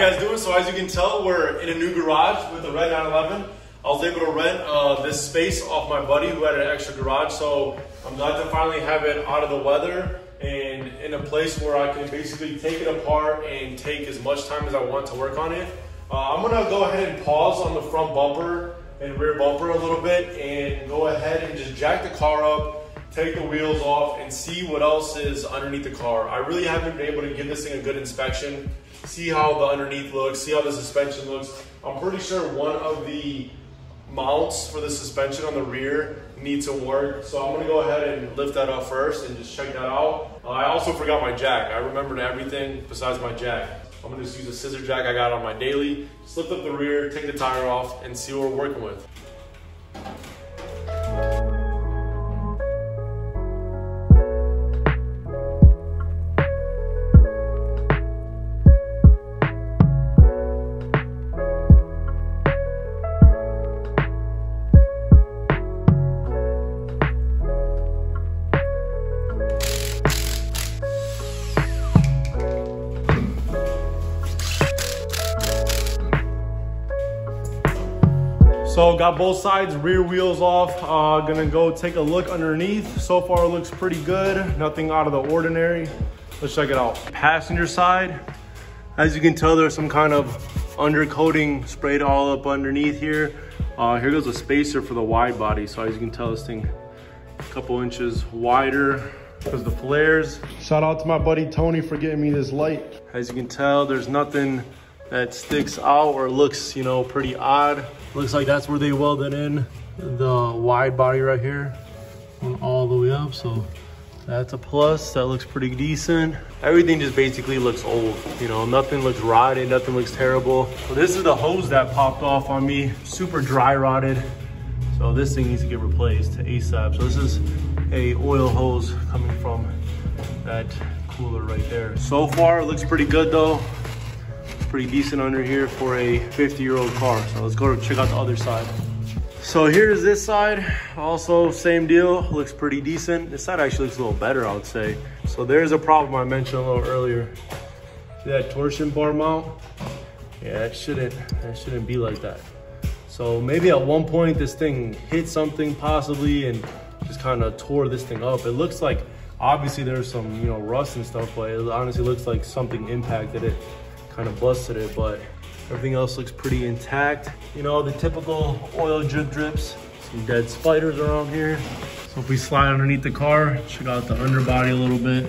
guys doing? So as you can tell, we're in a new garage with the red 911. I was able to rent this space off my buddy who had an extra garage. So I'm glad to finally have it out of the weather and in a place where I can basically take it apart and take as much time as I want to work on it. I'm gonna go ahead and pause on the front bumper and rear bumper a little bit and go ahead and just jack the car up, take the wheels off, and see what else is underneath the car. I really haven't been able to give this thing a good inspection, see how the underneath looks, see how the suspension looks. I'm pretty sure one of the mounts for the suspension on the rear needs some work, so I'm gonna go ahead and lift that up first and just check that out. I also forgot my jack. I remembered everything besides my jack. I'm gonna just use a scissor jack I got on my daily, just lift up the rear, take the tire off, and see what we're working with. So got both sides, rear wheels off. Gonna go take a look underneath. So far it looks pretty good. Nothing out of the ordinary. Let's check it out. Passenger side, as you can tell, there's some kind of undercoating sprayed all up underneath here. Here goes a spacer for the wide body. So as you can tell, this thing a couple inches wider because the flares. Shout out to my buddy Tony for getting me this light. As you can tell, there's nothing that sticks out or looks, you know, pretty odd. Looks like that's where they welded in the wide body right here and all the way up. So that's a plus. That looks pretty decent. Everything just basically looks old. You know, nothing looks rotted, nothing looks terrible. So this is the hose that popped off on me, super dry rotted. So this thing needs to get replaced ASAP. So this is a oil hose coming from that cooler right there. So far it looks pretty good though. Pretty decent under here for a 50-year-old car. So let's go check out the other side. So here's this side, also same deal, looks pretty decent. This side actually looks a little better, I would say. So there's a problem I mentioned a little earlier. See that torsion bar mount? Yeah, that shouldn't be like that. So maybe at one point this thing hit something possibly and just kind of tore this thing up. It looks like, obviously there's some, you know, rust and stuff, but it honestly looks like something impacted it. Kind of busted it, but everything else looks pretty intact. You know, the typical oil drips, some dead spiders around here. So if we slide underneath the car, check out the underbody a little bit.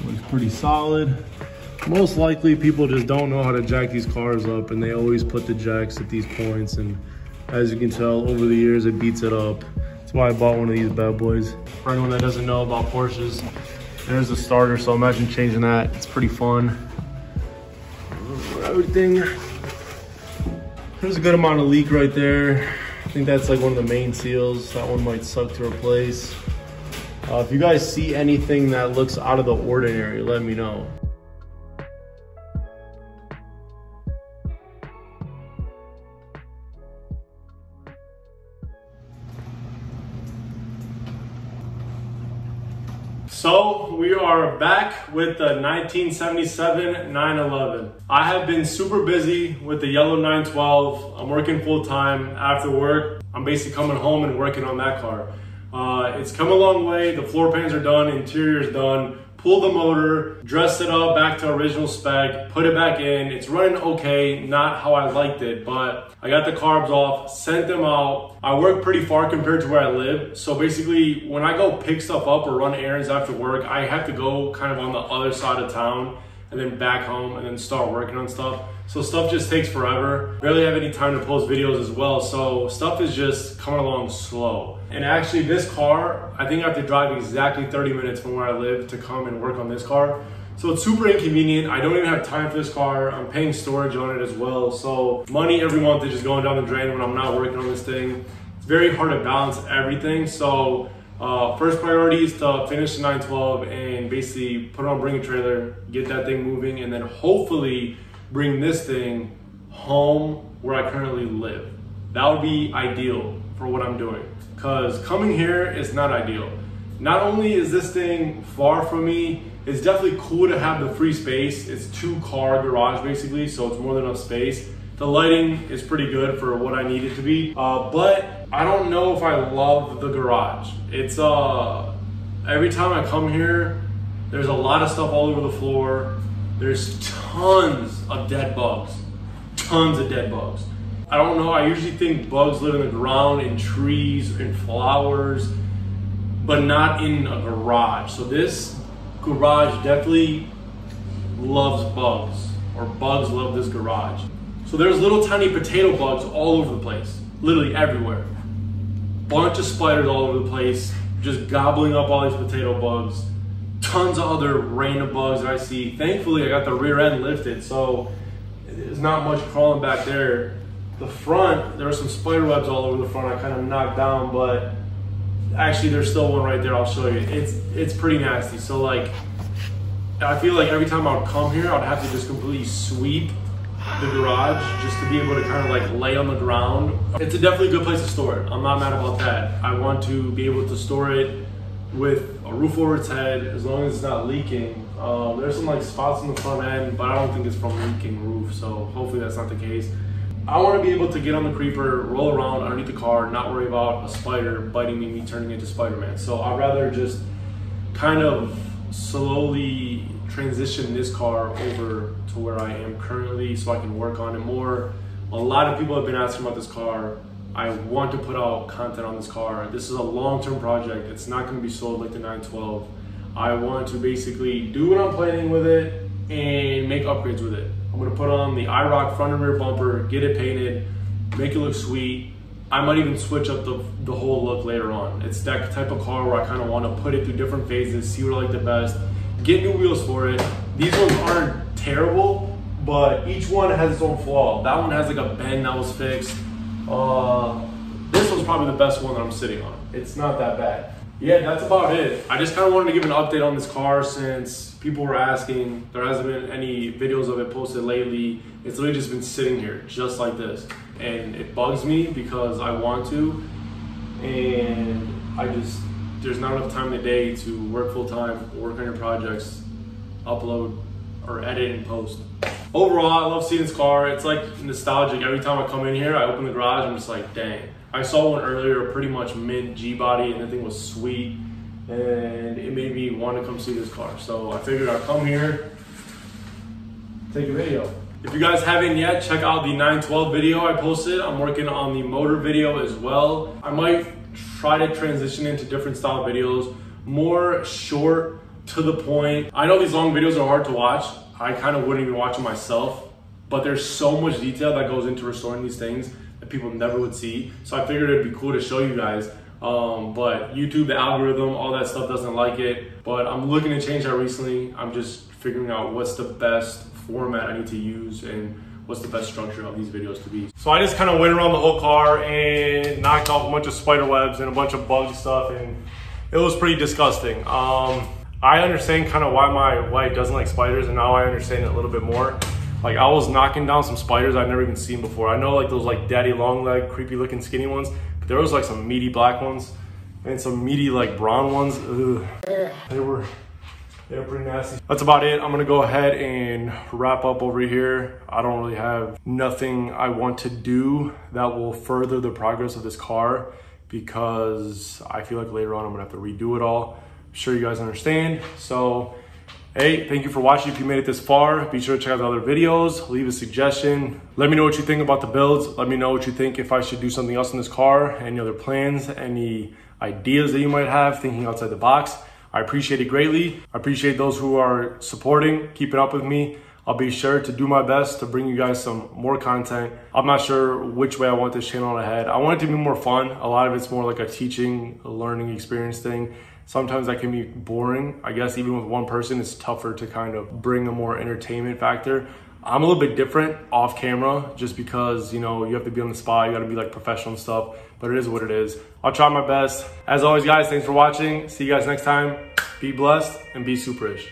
Looks pretty solid. Most likely people just don't know how to jack these cars up and they always put the jacks at these points, and as you can tell over the years it beats it up. That's why I bought one of these bad boys. For anyone that doesn't know about Porsches, there's the starter, so imagine changing that. It's pretty fun. Everything, there's a good amount of leak right there. I think that's like one of the main seals. That one might suck to replace. If you guys see anything that looks out of the ordinary, let me know. So we are back with the 1977 911. I have been super busy with the yellow 912. I'm working full time. After work, I'm basically coming home and working on that car. It's come a long way. The floor pans are done, interior is done. Pulled the motor, dressed it up back to original spec, put it back in. It's running okay, not how I liked it, but I got the carbs off, sent them out. I work pretty far compared to where I live. So basically, when I go pick stuff up or run errands after work, I have to go kind of on the other side of town and then back home and then start working on stuff. So stuff just takes forever. Barely have any time to post videos as well. So stuff is just coming along slow. And actually this car, I think I have to drive exactly 30 minutes from where I live to come and work on this car. So it's super inconvenient. I don't even have time for this car. I'm paying storage on it as well. So money every month is just going down the drain when I'm not working on this thing. It's very hard to balance everything. So first priority is to finish the 912 and basically put on Bring a Trailer, get that thing moving, and then hopefully bring this thing home where I currently live. That would be ideal for what I'm doing, because coming here is not ideal. Not only is this thing far from me, It's definitely cool to have the free space. It's 2-car garage basically, so it's more than enough space. The lighting is pretty good for what I need it to be, but I don't know if I love the garage. It's every time I come here, there's a lot of stuff all over the floor. There's tons of dead bugs. Tons of dead bugs. I don't know, I usually think bugs live in the ground, in trees, in flowers, but not in a garage. So this garage definitely loves bugs, or bugs love this garage. So there's little tiny potato bugs all over the place, literally everywhere. Bunch of spiders all over the place, just gobbling up all these potato bugs. Tons of other random bugs that I see. Thankfully, I got the rear end lifted, so there's not much crawling back there. The front, there are some spider webs all over the front I kind of knocked down, but actually there's still one right there, I'll show you. It's pretty nasty. So like, I feel like every time I would come here, I'd have to just completely sweep the garage just to be able to kind of like lay on the ground. It's a definitely good place to store it. I'm not mad about that. I want to be able to store it with a roof over its head, as long as it's not leaking. There's some like spots in the front end, but I don't think it's from leaking roof, so hopefully that's not the case. I want to be able to get on the creeper, roll around underneath the car, not worry about a spider biting me turning into Spider-Man. So I'd rather just kind of slowly transition this car over to where I am currently so I can work on it more. A lot of people have been asking about this car. I want to put out content on this car. This is a long-term project. It's not going to be sold like the 912. I want to basically do what I'm planning with it and make upgrades with it. I'm going to put on the IROC front and rear bumper, get it painted, make it look sweet. I might even switch up the whole look later on. It's that type of car where I kind of want to put it through different phases, see what I like the best, get new wheels for it. These ones aren't terrible, but each one has its own flaw. That one has like a bend that was fixed. This one's probably the best one that I'm sitting on. It's not that bad. Yeah, that's about it. I just kind of wanted to give an update on this car since people were asking. There hasn't been any videos of it posted lately. It's literally just been sitting here, just like this. And it bugs me because I want to, and there's not enough time in the day to work full time, work on your projects, upload, or edit and post. Overall, I love seeing this car. It's like nostalgic. Every time I come in here, I open the garage, I'm just like, dang. I saw one earlier, pretty much mint G-body, and the thing was sweet, and it made me want to come see this car. So I figured I'd come here, take a video. If you guys haven't yet, check out the 912 video I posted. I'm working on the motor video as well. I might try to transition into different style videos, more short, to the point. I know these long videos are hard to watch. I kind of wouldn't even watch them myself, but there's so much detail that goes into restoring these things that people never would see. So I figured it'd be cool to show you guys. But YouTube, the algorithm, all that stuff doesn't like it. But I'm looking to change that recently. I'm just figuring out what's the best format I need to use and what's the best structure of these videos to be. So I just kind of went around the whole car and knocked off a bunch of spider webs and a bunch of bug stuff, and it was pretty disgusting. I understand kind of why my wife doesn't like spiders, and now I understand it a little bit more. Like, I was knocking down some spiders I've never even seen before. I know like those like daddy long leg, creepy looking skinny ones, but there was like some meaty black ones and some meaty like brown ones. Ugh. They were pretty nasty. That's about it. I'm gonna go ahead and wrap up over here. I don't really have nothing I want to do that will further the progress of this car, because I feel like later on I'm gonna have to redo it all. I'm sure you guys understand. So, hey, thank you for watching. If you made it this far, be sure to check out the other videos, leave a suggestion. Let me know what you think about the builds. Let me know what you think if I should do something else in this car, any other plans, any ideas that you might have, thinking outside the box. I appreciate it greatly. I appreciate those who are supporting, keeping up with me. I'll be sure to do my best to bring you guys some more content. I'm not sure which way I want this channel to head. I want it to be more fun. A lot of it's more like a teaching, a learning experience thing. Sometimes that can be boring. I guess even with one person, it's tougher to kind of bring a more entertainment factor. I'm a little bit different off camera just because, you know, you have to be on the spot, you gotta be like professional and stuff, but it is what it is. I'll try my best. As always, guys, thanks for watching. See you guys next time. Be blessed and be superish.